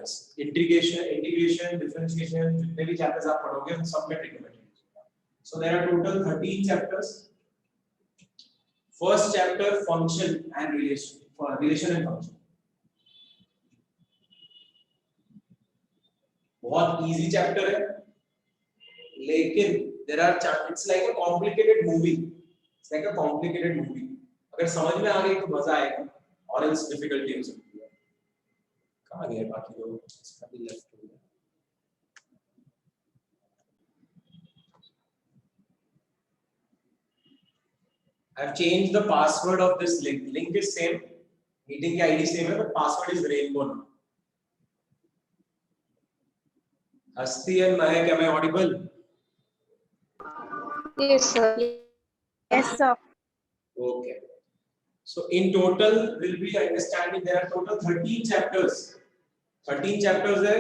chapters. Integration, differentiation, जितने भी chapters आप पढ़ोगे उन सब में trigonometry. So there are total 13 chapters. First chapter, function and relation, relation and function. बहुत easy chapter है, लेकिन there are it's like a complicated movie. It's like a complicated movie. अगर समझ में आ गई तो मजा आएगा, और else difficulty हो सकती है. कहाँ गए बाकी लोग? इसका भी left हो गया. I've changed the password of this link. Link is same, meeting की ID same है, but password is rainbow now. Hasti and Mahek, am I audible? Yes, sir. Yes, sir. Okay. So in total we'll be understanding there are total 13 chapters. 13 chapters है,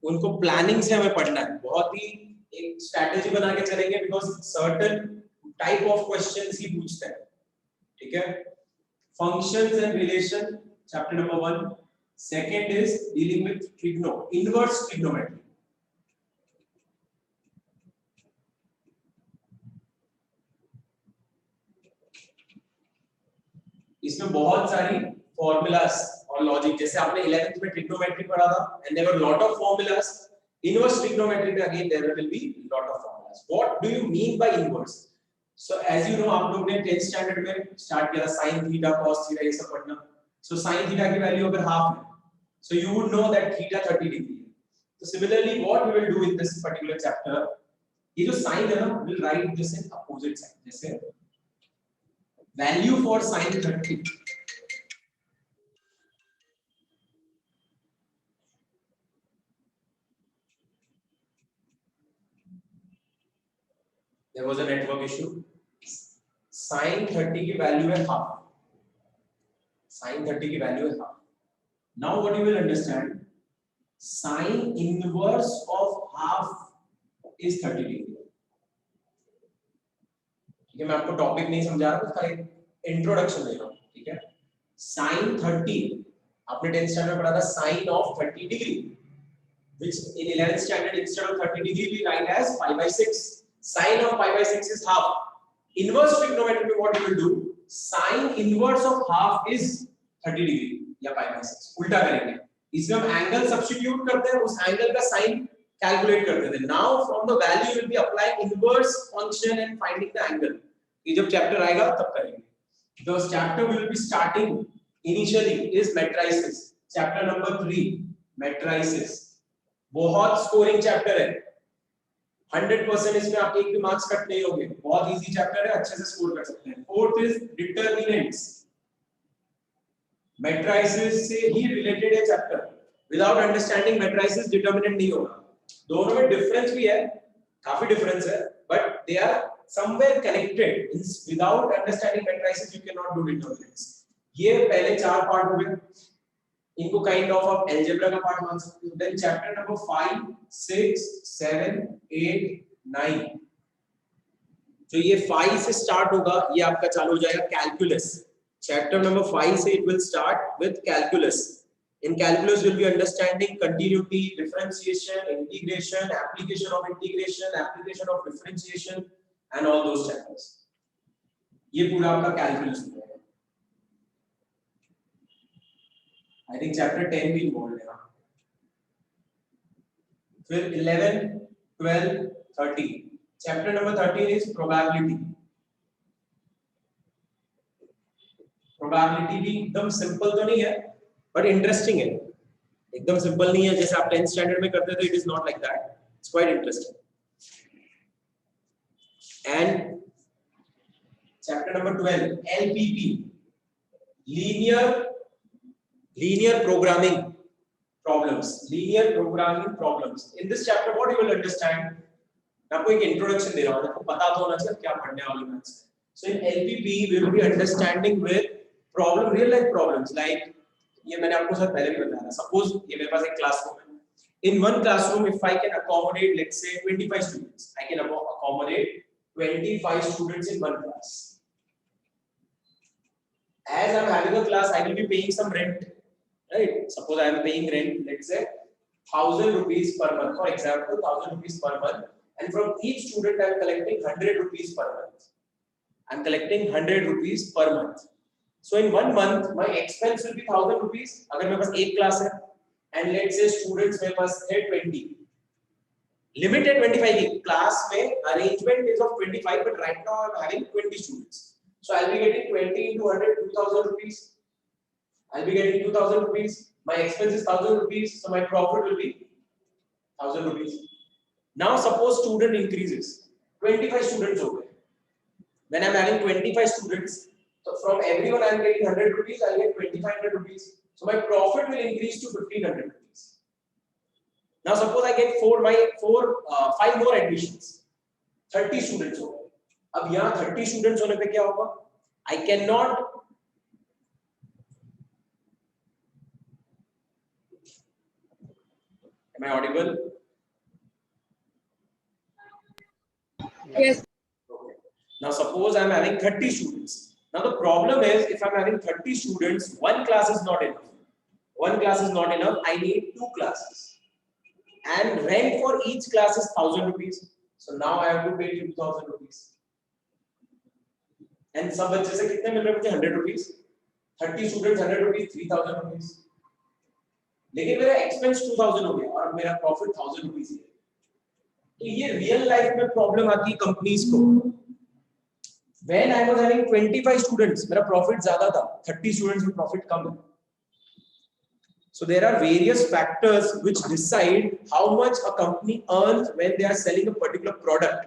उनको planning से हमें पढ़ना है. बहुत ही एक strategy बना के चलेंगे because certain type of questions ही पूछते हैं. ठीक है? Functions and relation, chapter number 1. Second is dealing with inverse trigonometry. इसमें बहुत सारी formulas और logic, जैसे आपने 11th में trigonometry पढ़ा था, and there were lot of formulas. Inverse trigonometry में again there will be lot of formulas. What do you mean by inverse? So as you know, आप लोग ने 10th standard में start किया था sin theta, cos theta ये सब पढ़ना. So sin theta की value अगर half है, so you would know that theta 30 degree. So similarly, what we will do in this particular chapter, ये जो sin है ना, we'll write this in opposite sign. जैसे value for sin 30. There was a network issue. Sin 30 की value है half. Sin 30 की value है half. Now what you will understand? Sin inverse of half is 30 degree. ठीक है, मैं आपको topic नहीं समझा रहा, उसका एक इंट्रोडक्शन दे रहा हूँ. ठीक है, sin 30 आपने 10th स्टैंडर्ड पढ़ा था, sin of 30 degree, which in 11th standard instead of 30 degree we write as pi by 6. Sin of pi by 6 is half. Inverse trigonometry what you will do, sin inverse of half is 30 degree या pi by 6. उल्टा करेंगे, इसमें हम angle substitute करते हैं, उस angle का sign calculate करते थे. Now from the value will be applying inverse function and finding the angle. ये जब चैप्टर आएगा तब करेंगे. The chapter will be starting initially is matrices. Chapter number 3 matrices, बहुत स्कोरिंग चैप्टर है. 100% इसमें आपके एक भी मार्क्स कट नहीं होंगे. बहुत इजी चैप्टर है, अच्छे से स्कोर कर सकते हैं. Fourth is determinants. मैट्रिसेस से ही रिलेटेड है chapter. Without understanding matrices determinant नहीं होगा. दोनों में डिफरेंस भी है, काफी डिफरेंस है, but they are somewhere connected. Without understanding matrices you can not do determinants. ये पहले 4 पार्ट हो गए, इनको काइंड ऑफ आप अलजेब्रा का पार्ट मान सकते हो. देन चैप्टर नंबर 5 6 7 8 9, जो ये 5 से स्टार्ट होगा, ये आपका चालू हो जाएगा calculus. Chapter number 5 say it will start with calculus. In calculus you'll be understanding continuity, differentiation, integration, application of integration, application of differentiation and all those chapters. ये पूरा आपका calculus है. I think chapter 10 भी involved है. फिर 11, 12, 13. Chapter number 13 is probability. Probability भी एकदम simple तो नहीं है, बट इंटरेस्टिंग है. एकदम सिंपल नहीं है जैसे आप 10th स्टैंडर्ड में करते थे. It is not like that. It's quite interesting. And chapter number 12 LPP, linear programming problems. Linear programming problems. In this chapter what you will understand, मैं आपको एक इंट्रोडक्शन दे रहा हूं, आपको पता तो होना चाहिए क्या पढ़ने वाले हैं. So in LPP we will be understanding with problem, real life problems. Like ये मैंने आपको सर पहले भी बताया था. सपोज ये मेरे पास एक क्लासरूम है. In one classroom if I can accommodate let's say 25 students, I can accommodate 25 students in one class. As I'm having a class, I will be paying some rent, right? Suppose I am paying rent, let's say 1000 rupees per month. For example, 1000 rupees per month, and from each student I am collecting 100 rupees per month. I am collecting 100 rupees per month. So in 1 month my expense will be 1000 rupees अगर मेरे पास एक class है, and let's say students मेरे पास है 20, limit है 25 की class में, arrangement is of 25 but right now I am having 20 students, so I'll be getting 20 into 100 2000 rupees. I'll be getting 2000 rupees. My expense is 1000 rupees, so my profit will be 1000 rupees. Now suppose student increases, 25 students over. When I'm having 25 students, so from everyone I'm getting 100 rupees, I'll get 2500 rupees. So my profit will increase to 1500 rupees. Now suppose I get 5 more admissions, 30 students over. अब यहाँ 30 students होने पे क्या होगा? I cannot Am I audible? Yes. Okay. Now suppose I am having 30 students. Now the problem is, if I am having 30 students, one class is not enough. One class is not enough. I need 2 classes. And rent for each class is 1000 rupees. So now I have to pay 2000 rupees. And सब बच्चे से कितने मिल रहे हैं मुझे? 100 rupees. 30 students 100 rupees, 3000 rupees. लेकिन मेरा expense 2000 हो गया और मेरा प्रॉफिट 1000 रुपीस है। तो ये रियल लाइफ में प्रॉब्लम आती है कंपनीज को। When I was having 25 students, मेरा प्रॉफिट ज्यादा था, 30 स्टूडेंट्स में प्रॉफिट कम है। So there are various factors which decide how much a company earns when they are selling a particular product.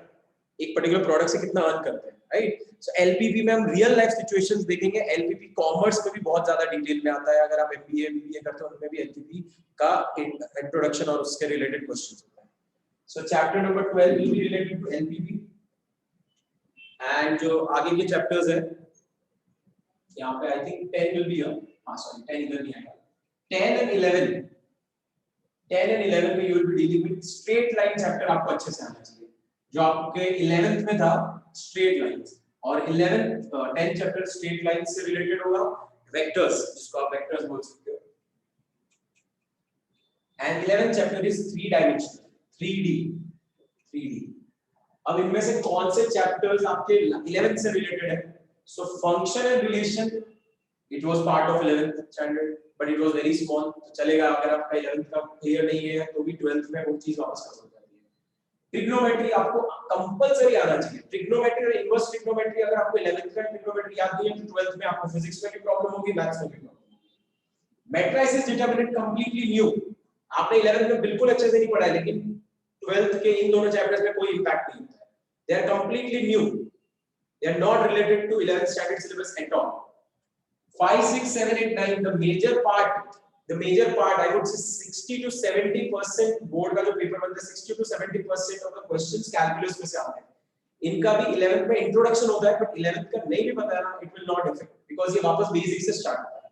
एक पर्टिकुलर प्रोडक्ट से कितना अर्न करते हैं, राइट? सो एलपीपी में हम रियल लाइफ सिचुएशंस देखेंगे। एलपीपी कॉमर्स में भी बहुत ज्यादा डिटेल में आता है। अगर आप एमबीए बीबीए करते हो उनमें भी एलपीपी का इंट्रोडक्शन और उसके रिलेटेड क्वेश्चंस होता है। So chapter number 12 will be related to LPP, and जो आगे के चैप्टर्स है यहाँ पे I think 10 will be here. हां सॉरी 10 इधर नहीं आएगा। 10 and 11 में you will be dealing with straight line chapter. आपको अच्छे से आना चाहिए जो आपके 11th में था, स्ट्रेट लाइंस। और 10th चैप्टर स्ट्रेट लाइंस से रिलेटेड होगा। वेक्टर्स, जिसको आप वेक्टर्स बोल सकते हो। And 11th chapter is 3 dimensional, 3D। अब इनमें से कौन से चैप्टर्स आपके 11th से रिलेटेड है? So function and relation, it was part of 11th standard but it was very small, तो चलेगा। अगर आपका 11th का क्लियर नहीं है तो भी 12th में वो चीज वापस कर सकते हैं। ट्रिग्नोमेट्री आपको कंपलसरी आना चाहिए। ट्रिग्नोमेट्री और इनवर्स ट्रिग्नोमेट्री, अगर आपको 11th का ट्रिग्नोमेट्री याद नहीं है तो 12th में आपको फिजिक्स में भी प्रॉब्लम होगी, मैथ्स में भी प्रॉब्लम होगी। मैट्रिसेस डिटरमिनेंट कंप्लीटली न्यू, आपने 11th में बिल्कुल अच्छे से नहीं पढ़ा है, लेकिन 12th के इन दोनों चैप्टर्स में कोई इंपैक्ट नहीं होता है। They are completely new, they are not related to 11th standard syllabus at all. 5 6 7 8 9 the major part I would say 60 to 70% board का जो पेपर बनता है 60 to 70% of the questions calculus में से आते हैं। इनका भी 11th में इंट्रोडक्शन होता है, बट 11th का नहीं भी पता है ना, it will not affect because ये वापस बेसिक से स्टार्ट होता है।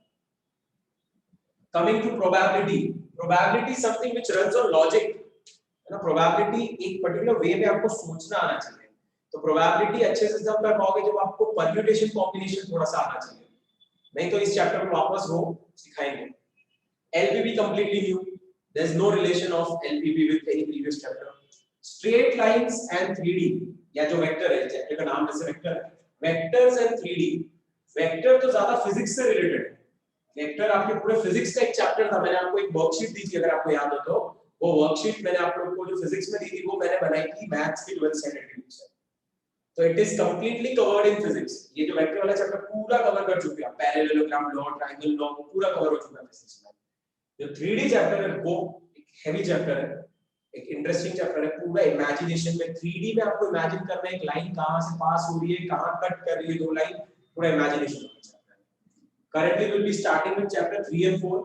Coming to probability something which runs on logic, है ना। प्रोबेबिलिटी एक पर्टिकुलर वे में आपको सोचना आना चाहिए। तो प्रोबेबिलिटी अच्छे से जब कर पाओगे जब आपको परम्यूटेशन कॉम्बिनेशन थोड़ा सा आना चाहिए, नहीं तो इस चैप्टर में वापस वो सिखाएंगे। LPP completely new. There is no relation of LPP with any previous chapter. Straight lines and 3D, या जो वेक्टर है, चैप्टर का नाम जैसे वेक्टर है, वेक्टर्स एंड 3D। वेक्टर तो ज्यादा फिजिक्स से रिलेटेड है। वेक्टर आपके पूरे फिजिक्स का एक चैप्टर था। मैंने आपको एक वर्कशीट दी थी, अगर आपको याद हो तो। वो वर्कशीट मैंने आप लोगों को जो फिजिक्स में दी थी वो मैंने बनाई थी मैथ्स की 12th स्टैंडर्ड की बुक से। तो it is completely covered in physics. ये जो वेक्टर वाला चैप्टर पूरा कवर कर चुके हैं। पैरेललोग्राम लॉ, ट्रायंगल लॉ पूरा कवर हो चुका है फिजिक्स में। जो 3D चैप्टर है वो एक हेवी चैप्टर है, एक इंटरेस्टिंग चैप्टर है। पूरा इमेजिनेशन में 3D में आपको इमेजिन करना है एक लाइन कहां से पास हो रही है, कहां कट कर रही है, दो लाइन, पूरा इमेजिनेशन वाला चैप्टर है। Currently will be starting with chapter 3 and 4।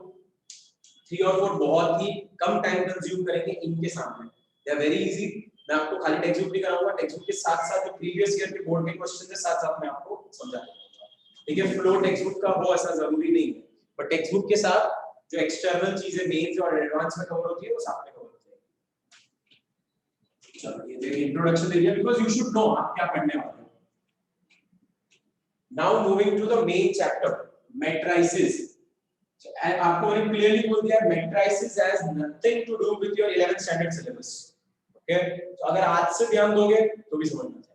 3 और 4 बहुत ही कम टाइम कंज्यूम करेंगे इनके सामने। They are very easy. मैं आपको खाली टेक्स्ट बुक नहीं कराऊंगा, टेक्स्ट बुक के साथ-साथ जो प्रीवियस ईयर के बोर्ड के क्वेश्चन के साथ-साथ मैं आपको समझा दूंगा। ठीक है, फ्लो टेक्स्ट बुक का वो ऐसा जरूरी नहीं है, बट टेक्स्ट बुक के साथ जो एक्सटर्नल चीजें मेंस और एडवांस में कवर होती है वो साथ में कवर होती है। चलो ये देखिए इंट्रोडक्शन दे दिया बिकॉज़ यू शुड नो आप क्या पढ़ने वाले हो। Now moving to the main chapter, matrices. आपको मैंने क्लियरली बोल दिया matrices has nothing to do with your 11th standard syllabus. Okay, तो अगर आज से ध्यान दोगे तो भी समझ में जाएगा।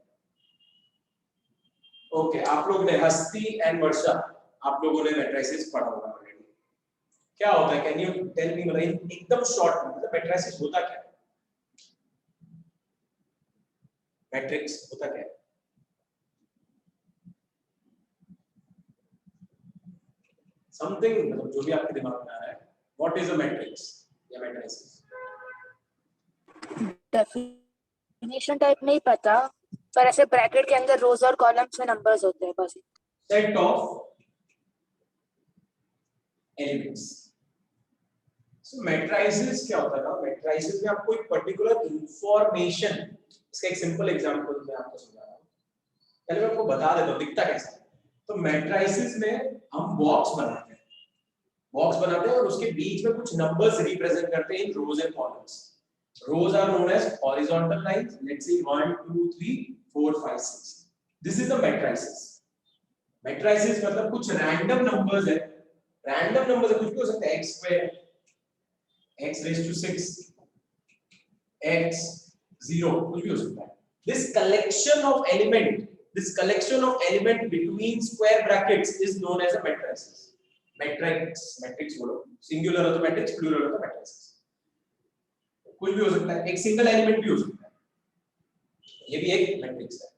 ओके, आप लोग ने हस्ती एंड वर्षा, आप लोगों ने मैट्रिसेस पढ़ा होगा ऑलरेडी। क्या होता है, कैन यू टेल मी, मतलब एकदम शॉर्ट में, मतलब मैट्रिसेस होता क्या है? मैट्रिक्स होता क्या है? समथिंग, मतलब जो भी आपके दिमाग में आ रहा है, व्हाट इज अ मैट्रिक्स या मैट्रिसेस? डेफिनेशन टाइप नहीं पता, पर ऐसे ब्रैकेट के अंदर रोज और कॉलम्स में नंबर्स होते हैं बस। Set of elements. So matrices क्या होता है ना, मैट्रिसेस में आपको एक पर्टिकुलर इंफॉर्मेशन, इसका एक सिंपल एग्जांपल मैं आपको समझा रहा हूं, पहले मैं आपको बता देता हूं दिखता कैसा है। तो मैट्रिसेस में हम बॉक्स बनाते हैं और उसके बीच में कुछ नंबर्स रिप्रेजेंट करते हैं in rows and columns. Rows are known as horizontal lines, let's see 1 2 3 4 5 6। This is the matrices. Matrices मतलब कुछ रैंडम नंबर्स है, रैंडम नंबर्स कुछ भी हो सकता है, x square, x raised to 6, x 0, कुछ भी हो सकता है। This collection of element between square brackets is known as a matrices. Matrix बोलो, सिंगुलर हो तो मैट्रिक्स, प्लूरल हो तो मैट्रिसेस। कुछ भी हो सकता है, एक सिंगल एलिमेंट भी हो सकता है, ये भी एक मैट्रिक्स है।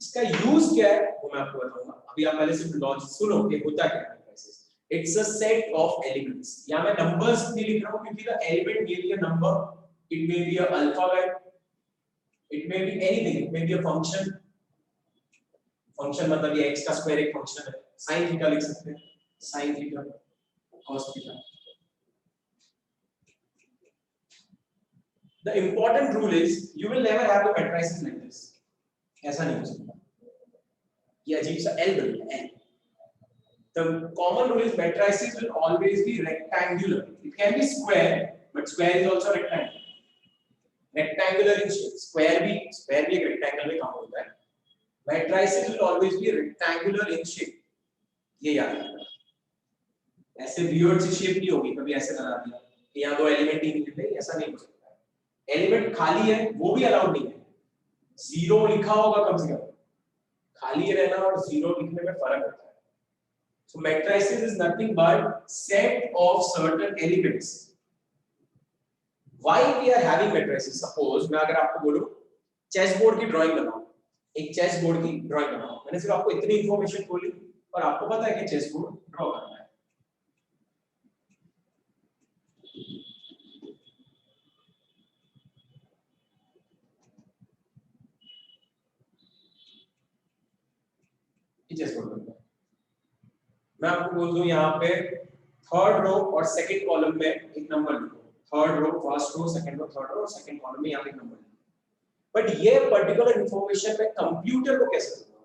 इसका यूज क्या है वो मैं आपको बताऊंगा। अभी आप पहले सिर्फ लॉजिक सुनो कि होता क्या है matrices. It's a set of elements. यहां मैं नंबर्स नहीं लिख रहा हूं क्योंकि the element may be a number, it may be a alphabet, it may be anything, it may be a function. Function मतलब ये x का स्क्वायर एक फंक्शन है, sin थीटा लिख सकते हैं, sin theta cos theta. The important rule is you will never have a matrices like this. ऐसा नहीं हो सकता, ये अजीब सा L बनेगा L। The common rule is matrices will always be rectangular. It can be square, but square is also rectangle. Rectangular in shape. Square भी एक rectangle में काम होता है। Matrices will always be rectangular in shape. ये याद रखना। ऐसे weird सी shape नहीं होगी, कभी ऐसे बना दिया कि यहाँ दो एलिमेंट ही नहीं थे, ऐसा नहीं हो सकता है। एलिमेंट खाली है वो भी अलाउड नहीं है, जीरो लिखा होगा कम से कम, खाली रहना और जीरो लिखने में फर्क होता है। So matrices is nothing but set of certain elements. Why we are having matrices? Suppose मैं अगर आपको बोलूं चेस बोर्ड की ड्राइंग बनाओ, एक चेस बोर्ड की ड्राइंग बनाओ, मैंने सिर्फ आपको इतनी इंफॉर्मेशन बोली और आपको पता है कि चेस बोर्ड ड्रॉ करना है। चेस बोर्ड बनता है। मैं आपको बोल दूं यहाँ पे थर्ड रो और सेकंड कॉलम में एक नंबर लिखो, third row first row second row third row और सेकंड कॉलम में यहाँ पे एक नंबर लिखो। बट ये पर्टिकुलर इंफॉर्मेशन मैं कंप्यूटर को कैसे दूंगा,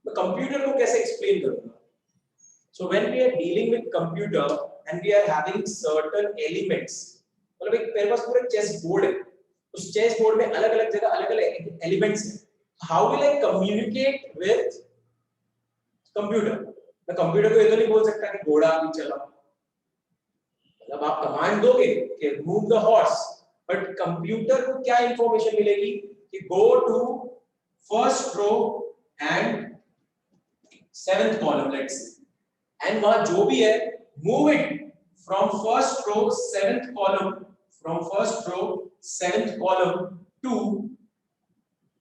मैं कंप्यूटर को कैसे एक्सप्लेन करूंगा? So when we are dealing with computer and we are having certain elements, मतलब एक मेरे पास पूरा चेस बोर्ड है, उस चेस बोर्ड में अलग-अलग जगह अलग-अलग एलिमेंट्स हैं। How will I communicate with computer? मैं कंप्यूटर को ये तो नहीं बोल सकता कि घोड़ा भी चलाओ, मतलब आप कमांड दोगे कि move the horse, but computer को क्या इंफॉर्मेशन मिलेगी कि go to first row and seventh column let's say, and वहां जो भी है move it from first row seventh column, from first row seventh column to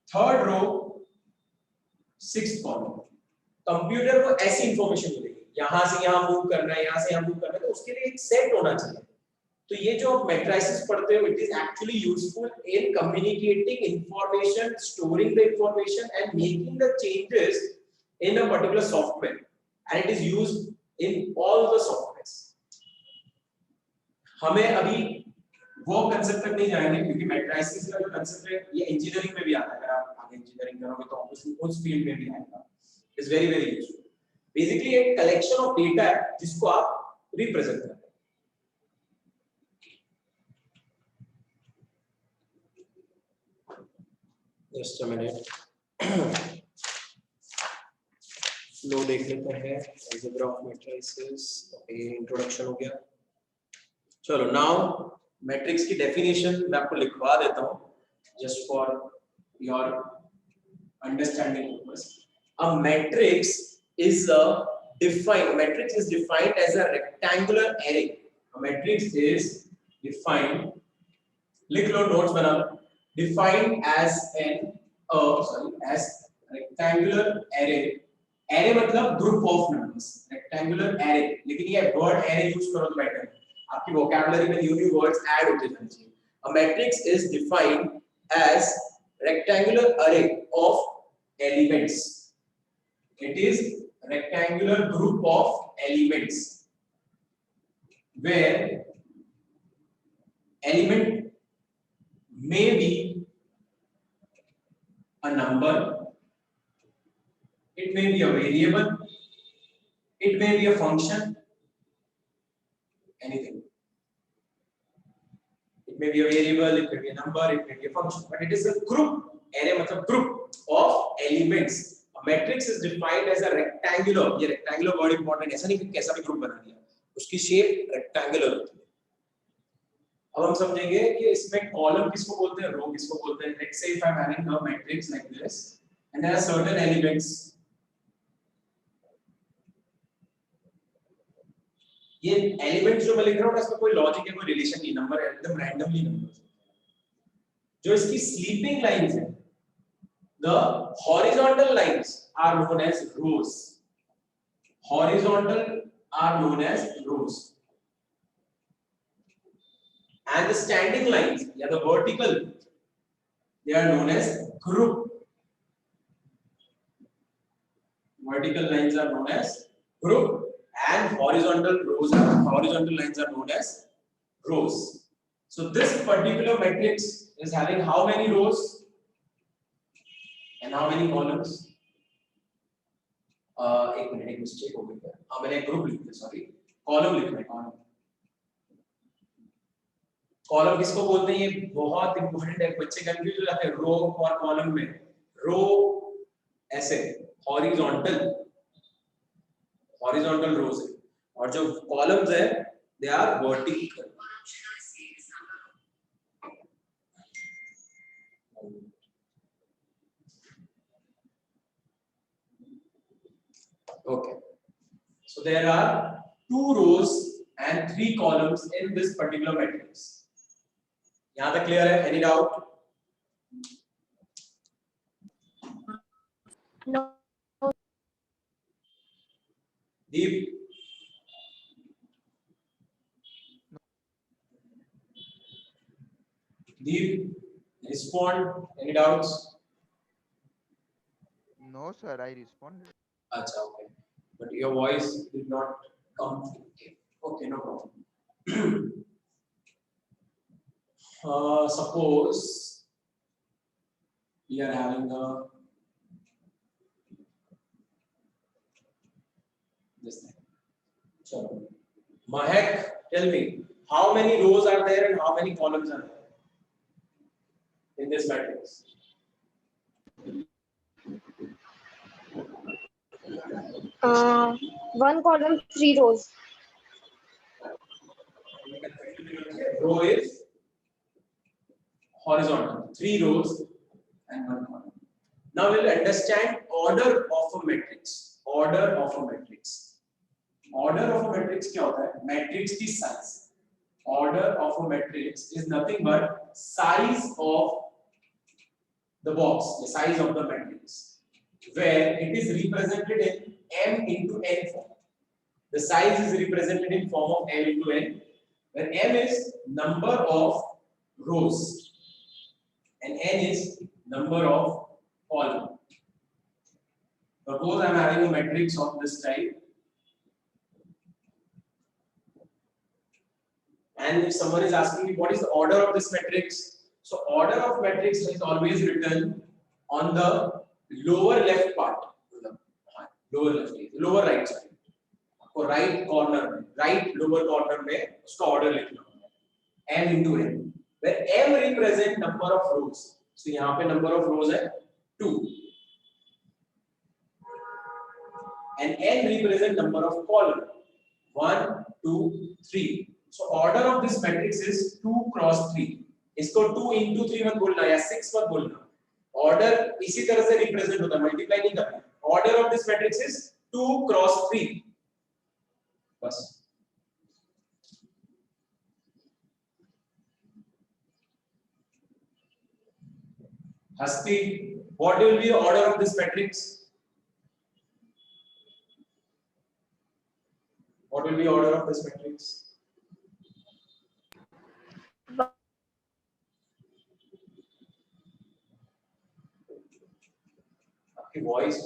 third row sixth column. Computer को ऐसी इंफॉर्मेशन मिलेगी, यहां से यहां मूव करना है, यहां से यहां मूव करना है, तो उसके लिए एक सेट होना चाहिए। तो ये जो आप मैट्रिसेस पढ़ते हो, it is actually useful in communicating information, storing the information and making the changes in a particular software, and it is used in all the softwares. हमें अभी वो कंसेप्ट तक नहीं जाएंगे क्योंकि मैट्रिसेस का जो कंसेप्ट है ये इंजीनियरिंग में भी आता है। अगर आप आगे इंजीनियरिंग करोगे तो ऑब्वियसली उस फील्ड में भी आएगा। It's very very useful. Basically एक कलेक्शन ऑफ डेटा है जिसको आप रिप्रेजेंट करते हैं। Just a minute. फ्लो देख लेते हैं, अलजेब्रा ऑफ मैट्रिसेस, ये इंट्रोडक्शन हो गया। चलो नाउ मैट्रिक्स की डेफिनेशन मैं आपको लिखवा देता हूँ just for your understanding purpose. A matrix is defined as a rectangular array. A matrix is defined, लिख लो नोट्स बना लो, defined as as rectangular array. array मतलब group of numbers, rectangular array, लेकिन ये word array यूज करो तो better है, आपकी vocabulary में न्यू वर्ड्स ऐड होते जाने चाहिए। A matrix is defined as rectangular array of elements. It is rectangular group of elements where element may be a number, it may be a variable, it may be a function, anything. It may be a variable, it may be a number, it may be a function, but it is a group. Array मतलब group of elements. A matrix is defined as a rectangular. ये rectangular word important है, ऐसा नहीं कि कैसा भी group बना दिया, उसकी shape rectangular होती है। अब हम समझेंगे कि इसमें कॉलम किसको बोलते हैं, रो किसको बोलते हैं। Let's say if I'm having a matrix like this and there are certain elements, ये एलिमेंट्स जो मैं लिख रहा हूँ ना, इसमें कोई लॉजिक है, कोई रिलेशन नहीं, नंबर एकदम रैंडमली नंबर्स। जो इसकी स्लीपिंग लाइंस है, the horizontal lines are known as rows. Horizontal are known as rows. And the standing lines, yeah, the vertical, they are known as group. Vertical lines are known as group, and horizontal lines are known as rows. So this particular matrix is having how many rows and how many columns? एक minute, एक mistake हो गई है, हाँ मैंने group लिख दिया, sorry, column लिखना है। कॉलम किसको बोलते हैं, ये बहुत इंपॉर्टेंट है, बच्चे कंफ्यूज हो जाते हैं रो और कॉलम में। रो ऐसे हॉरिजॉन्टल रोज है, और जो कॉलम्स है they are vertical. Okay, so there are 2 rows and 3 columns in this particular matrix. यहाँ तक clear है? Any doubt? No. Deep? Deep, respond. Any doubts? No, sir, I responded. Acha, okay. But your voice did not come through. Okay, no problem. Suppose we are having this thing. So, Mahek, tell me, how many rows are there and how many columns are there in this matrix? One column, 3 rows. Row is horizontal, 3 rows and 1 column. Now we'll understand order of a matrix. Order of a matrix. Order of a matrix क्या होता है? Matrix की size. Order of a matrix is nothing but size of the box, the size of the matrix, where it is represented in m into n form. The size is represented in form of m into n, where m is number of rows and n is number of columns. Suppose I am having a matrix of this type, and if someone is asking me what is the order of this matrix, so order of matrix is always written on the lower left part, lower right side, or right corner, right lower corner में उसका order लिखना है, m into n, where m represent number of rows. So यहाँ पे number of rows है 2, and n represent number of column 1 2 3. So order of this matrix is 2 cross 3. इसको 2 into 3 मत बोलना या 6 मत बोलना, ऑर्डर इसी तरह से रिप्रेजेंट होता है, मल्टीप्लाई नहीं करना. Order of this matrix is 2 cross 3. बस. Hasti, what will be the order of this matrix? What will be order of this matrix? आपकी वॉइस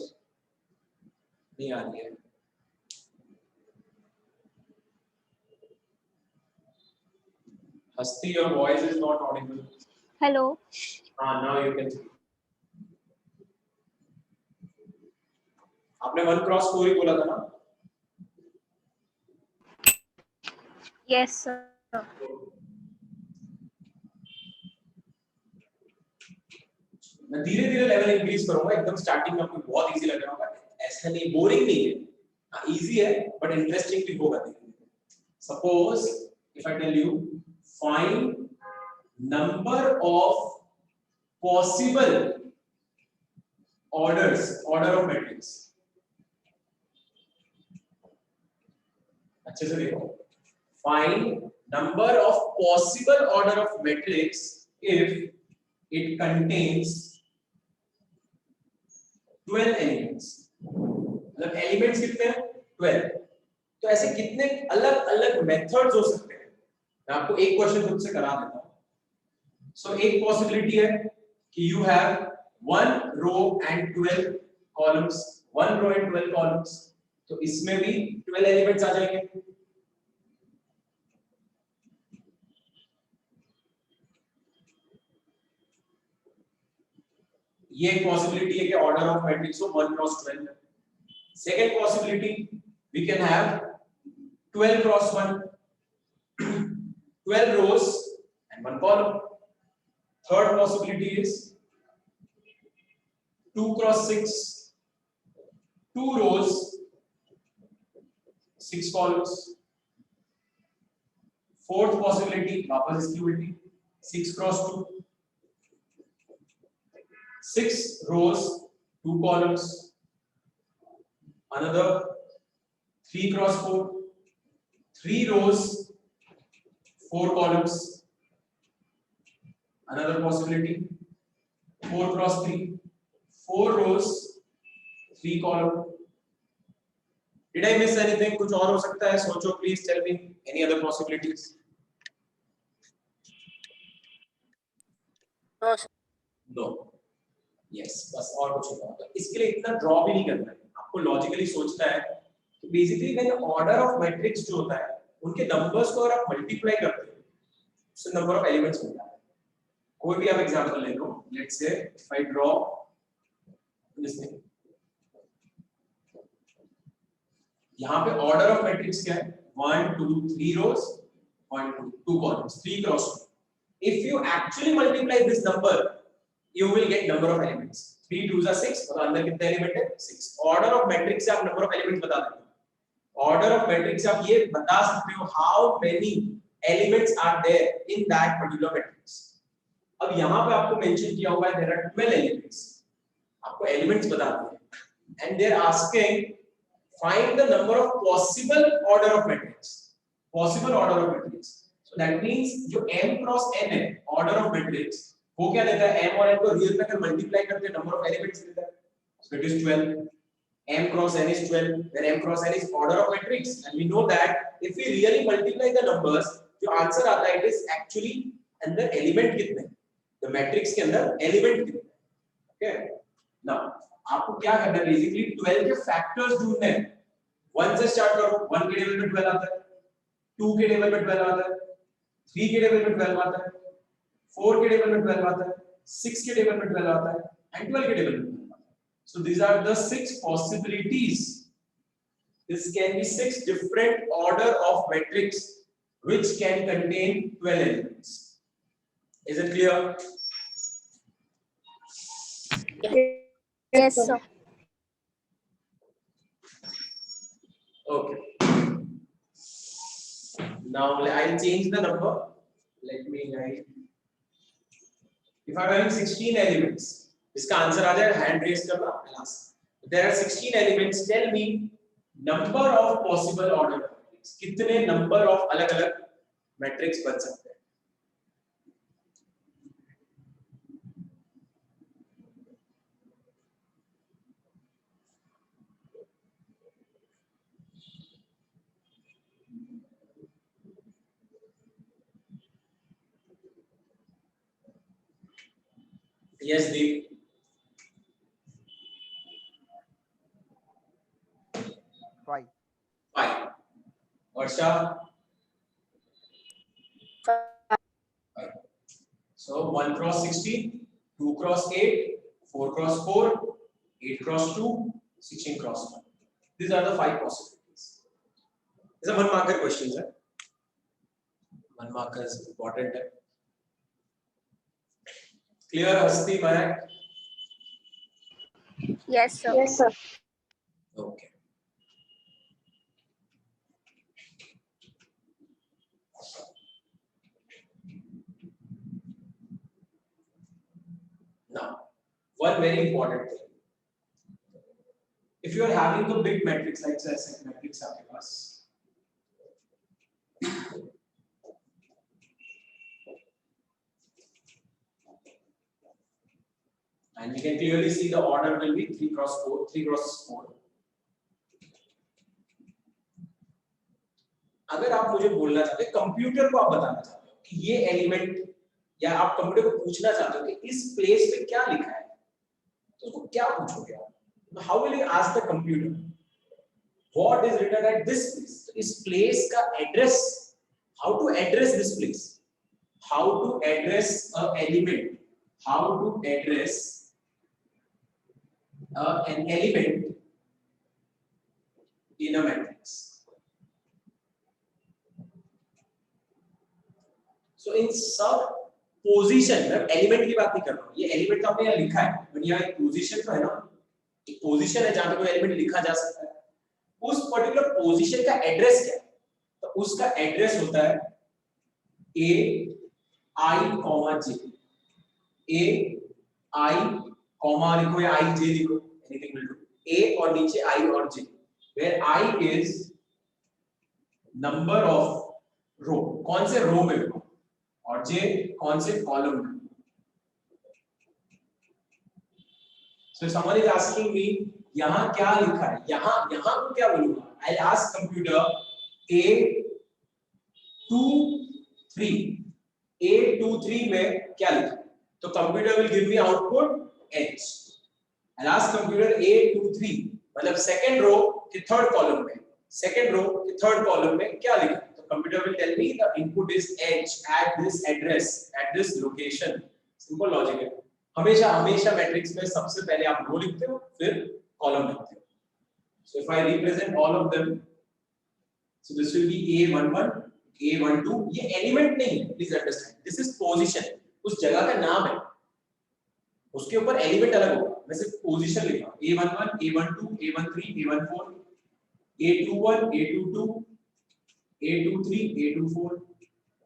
नहीं आ रही है. Hasti, your voice is not audible. Hello. Now you can speak. आपने 1 cross 4 ही बोला था ना? Yes, sir. मैं धीरे-धीरे लेवल इंक्रीज करूंगा. एकदम स्टार्टिंग में आपको बहुत इजी लग रहा होगा. ऐसा नहीं, बोरिंग नहीं है. हाँ, इजी है बट इंटरेस्टिंग भी होगा. Suppose if I tell you find number of possible orders, order of matrix. अच्छे से देखो. Find number of possible order of matrix if it contains 12 elements. मतलब elements कितने हैं? 12. तो ऐसे कितने अलग-अलग methods हो सकते हैं? मैं आपको एक क्वेश्चन खुद से करा देता हूं. So एक possibility है कि you have 1 row and 12 columns, 1 row and 12 columns. तो इसमें भी 12 elements आ जाएंगे. ये एक possibility है कि order of matrix हो 1 cross 12. Second possibility, we can have 12 cross 1, 12 rows and 1 column. Third possibility is 2 cross 6, 2 rows, 6 columns. Fourth possibility, वापस इसकी उल्टी, 6 cross 2, 6 rows, 2 columns. Another 3 cross 4, 3 rows, 4 columns. Another possibility 4 cross 3, 4 rows, 3 column. Did I miss anything? कुछ और हो सकता है? सोचो, please tell me any other possibilities. No, sir. No. Yes, बस और कुछ नहीं. तो इसके लिए इतना ड्रॉ भी नहीं करना है. आपको लॉजिकली सोचना है कि basically when order of matrix जो होता है उनके नंबर्स को अगर आप मल्टीप्लाई करते हो उससे नंबर ऑफ एलिमेंट्स मिलता है. कोई भी आप एग्जांपल ले लो. Let's say if I draw this thing. यहां पे ऑर्डर ऑफ मैट्रिक्स क्या है? 1 2 3 rows, 1 2 2 columns, 3 cross 2. If you actually multiply this number, you will get number of elements. 3 2s are 6. और अंदर कितने एलिमेंट है? 6. ऑर्डर ऑफ मैट्रिक्स से आप नंबर ऑफ एलिमेंट्स बता देते हो. ऑर्डर ऑफ मैट्रिक्स से आप ये बता सकते हो how many elements are there in that particular matrix. अब यहां पे आपको मेंशन किया हुआ है देयर आर 12 एलिमेंट्स. आपको एलिमेंट्स बताते हैं and they are asking find the number of possible order of matrix. Possible order of matrix. So that means जो m क्रॉस n है ऑर्डर ऑफ मैट्रिक्स वो क्या देता है? m और n को रियल में अगर मल्टीप्लाई करते हैं नंबर ऑफ एलिमेंट्स देता है. So it is 12. m cross n is 12, where m cross n is order of matrix, and we know that if we really multiply the numbers, जो answer आता है it is actually अंदर element कितने हैं, the matrix के अंदर element कितने हैं. okay, now आपको क्या करना है? बेसिकली 12 के फैक्टर्स ढूंढने हैं. 1 से स्टार्ट करो. 1 के टेबल में 12 आता है, 2 के टेबल में 12 आता है, 3 के टेबल में 12 आता है, 4 के टेबल में 12 आता है, 6 के टेबल में 12 आता है, and 12 के टेबल में 12 आता है. So these are the 6 possibilities. This can be 6 different order of matrix which can contain 12 elements. Is it clear? Yes, sir. Okay. Now I'll change the number. Let me write. If I'm having 16 elements, इसका answer आ जाए hand raise करना. I'll ask. There are 16 elements. Tell me number of possible order matrix. कितने number of अलग-अलग matrix बन सकते हैं? Yes, Deep. 5. 5. Varsha. 5. So 1 cross 16, 2 cross 8, 4 cross 4, 8 cross 2, 16 cross 1. These are the 5 possibilities. These are 1 marker questions. 1 marker is important. Clear, Hasti, Mayak? Yes, sir. Yes, sir. Okay. Now, one very important thing. If you are having a big matrix like ऐसे matrix आपके पास, and you can clearly see the order will be 3 cross 4, 3 cross 4. अगर आप मुझे बोलना चाहते हैं, computer को आप बताना चाहते हो कि ये एलिमेंट, या आप कंप्यूटर को पूछना चाहते हो कि इस प्लेस पे क्या लिखा है, तो उसको क्या पूछोगे आप? How will you ask the computer what is written at this place? तो इस place का address, how to address this place, how to address a element, how to address an element in a matrix. So in some position, मैं element की बात नहीं कर रहा हूँ, ये एलिमेंट तो आपने यहाँ लिखा है, बट यहाँ एक पोजीशन तो है ना, एक पोजीशन है जहाँ पे कोई एलिमेंट लिखा जा सकता है. उस पर्टिकुलर पोजीशन का एड्रेस क्या है? तो उसका एड्रेस होता है A I J. A I लिखो या I J लिखो, anything will do. A और नीचे I और J, where I is number of row, कौन से रो में हो, और J कौन से कॉलम में. So if someone is asking me यहाँ क्या लिखा है, यहाँ को क्या बोलूँगा? I'll ask computer A23 में क्या लिखा है? तो computer will give me output H. I'll ask computer A23 मतलब second row के third column में, second row के third column में क्या लिखा है? तो computer will tell me the input is H at this address, at this location. Simple logic है. हमेशा मैट्रिक्स में सबसे पहले आप रो लिखते हो, फिर कॉलम लिखते हो. So if I represent all of them, so this will be A11, A12. ये एलिमेंट नहीं है, please understand. This is position, उस जगह का नाम है, उसके ऊपर एलिमेंट अलग होगा. मैं सिर्फ पोजीशन लिखा, A11, A12, A13, A14, A21, A22, A23, A24,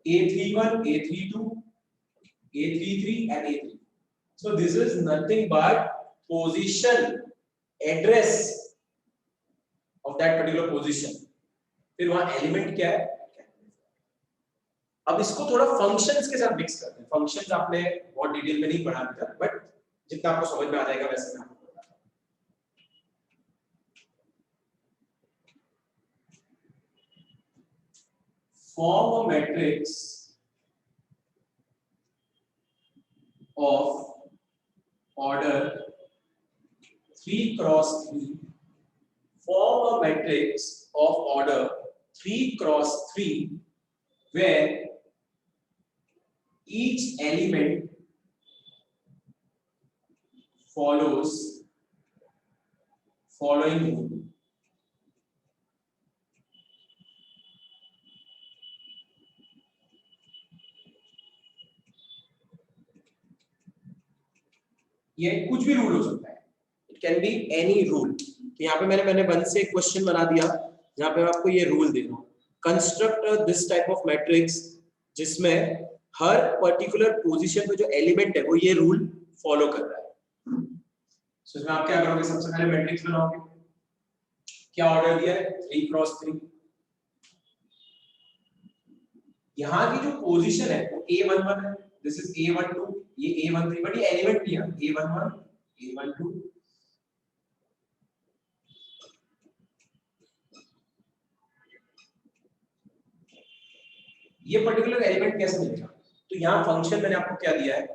A31, A32, A33 and A3. So this is nothing but position, address of that particular position. फिर वहां एलिमेंट क्या है? अब इसको थोड़ा फंक्शंस के साथ मिक्स करते हैं. फंक्शंस आपने बहुत डिटेल में नहीं पढ़ा था, बट जितना आपको समझ में आ जाएगा वैसे मैं आपको बताता हूं. Form a matrix of order 3 cross 3. Form a matrix of order 3 cross 3 where each element follows following rule. ये कुछ भी रूल हो सकता है. It can be any rule. तो यहाँ पे मैंने 1 से क्वेश्चन बना दिया जहां पे मैं आपको ये रूल दे रहा हूँ, construct this type of matrix जिसमें हर पर्टिकुलर पोजीशन में जो एलिमेंट है वो ये रूल फॉलो कर रहा है। सो इसमें आप क्या करोगे, सबसे पहले मैट्रिक्स बनाओगे। क्या ऑर्डर दिया है, 3 क्रॉस 3। यहाँ की जो पोजीशन है वो A11 है, दिस इज A12, ये A13, बट ये एलिमेंट नहीं है, A11 A12 ये पर्टिकुलर एलिमेंट कैसे मिलेगा। तो यहाँ फंक्शन मैंने आपको क्या दिया है,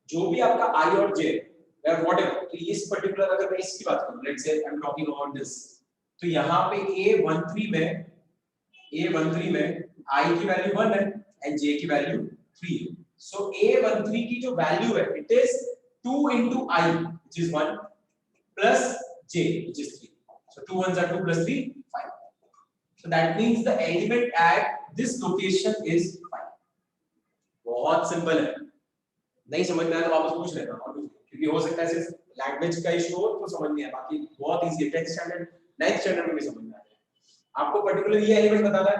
जो भी आपका I और J या व्हाटएवर, तो इस पर्टिकुलर अगर मैं इसकी बात करूं, let's say I am talking about this, तो यहाँ पे A13 में I की वैल्यू 1 है एंड J की वैल्यू 3 है। सो A13 की जो वैल्यू है it is 2 into I which is 1 plus J which is 3. So 2 ones are 2 plus 3 5. So that means the element at this location is 5. बहुत simple है, नहीं समझ में आया तो वापस पूछ लेना, क्योंकि हो सकता है सिर्फ लैंग्वेज का इशू हो तो समझ नहीं आए, बाकी बहुत इजी है, 10th स्टैंडर्ड 9th स्टैंडर्ड में भी समझ में आ जाएगा। आपको पर्टिकुलर ये एलिमेंट बताना है,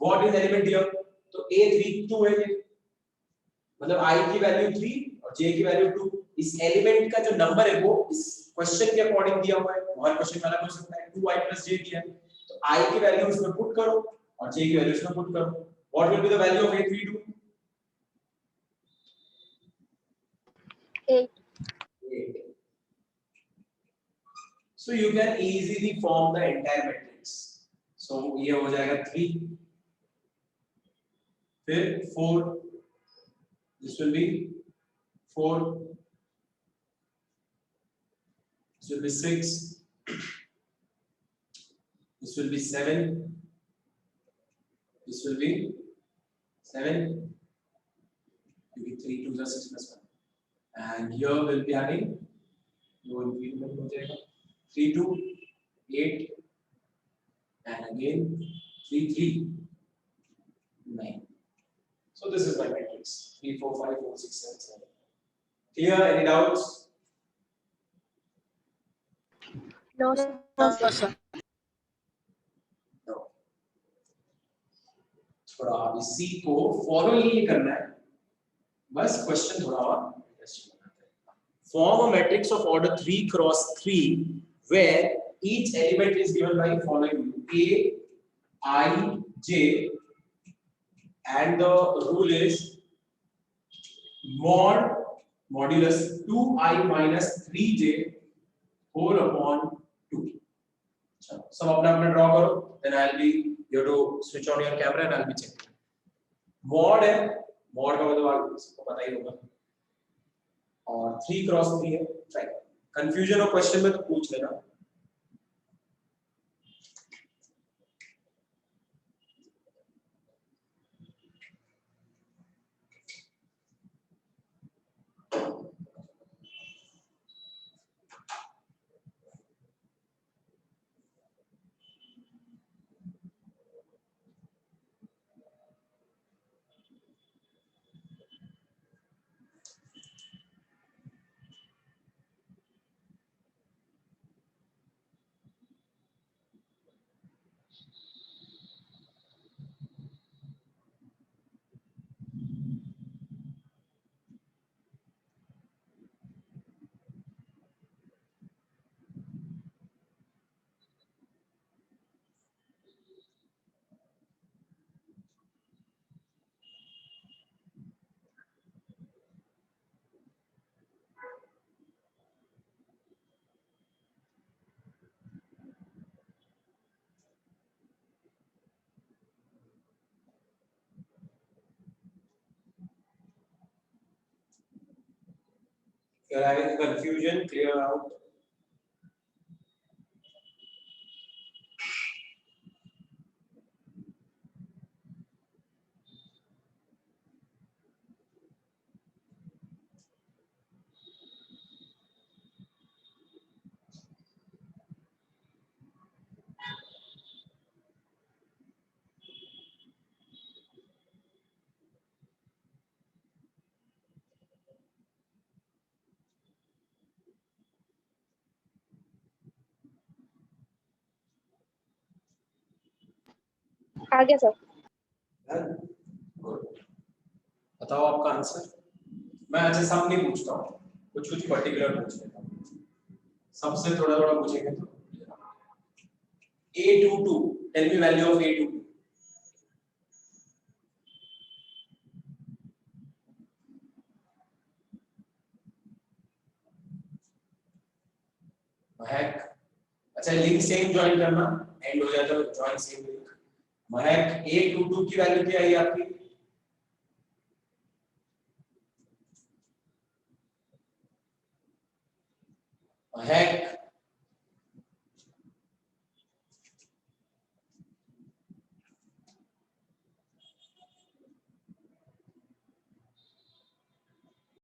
व्हाट इज एलिमेंट हियर, तो A32 है ये, मतलब I की वैल्यू 3 और J की वैल्यू 2। इस एलिमेंट का जो नंबर है वो इस क्वेश्चन के अकॉर्डिंग दिया हुआ है, हर क्वेश्चन में अलग हो सकता है, 2I plus J दिया है, तो I की वैल्यू इसमें पुट करो और J की वैल्यू इसमें पुट करो। What will be the value of A32? 8. 8. So you can easily form the entire matrix. So ये हो जाएगा 3, फिर 4, this will be 4, this will be 6, this will be 7, this will be 7, क्योंकि 3 2 is 6 plus 1, and here will be having no increment हो जाएगा 3 2 8 and again 3 3 9. So this is my matrix 3 4 5 4 6 7 7. Clear? Any doubts? No, sir. No. थोड़ा आप इसी को follow नहीं करना है, बस क्वेश्चन थोड़ा और इंटरेस्टिंग बनाते हैं। Form a matrix of order 3 cross 3 where each element is given by following A, I, J, and the rule is modulus 2I minus 3J whole upon 2. चलो सब अपना अपना ड्रॉ करो, then I'll be you to switch on your camera and I'll be checking. Mod है, mod का मतलब आपको सबको पता ही होगा, और 3 क्रॉस 3 है, ट्राई। कंफ्यूजन हो क्वेश्चन में तो पूछ लेना। If you're having confusion, clear out. आ गया सर। गुड, बताओ आपका आंसर। मैं अच्छा सब नहीं पूछता हूँ, कुछ कुछ पर्टिकुलर पूछ लेता हूँ, सबसे थोड़ा थोड़ा पूछेंगे तो। A22, tell me value of A22. महक, अच्छा लिंक सेम ज्वाइन करना, एंड हो जाता है ज्वाइन सेम लिंक। महक, A22 की वैल्यू क्या आई आपकी? महक,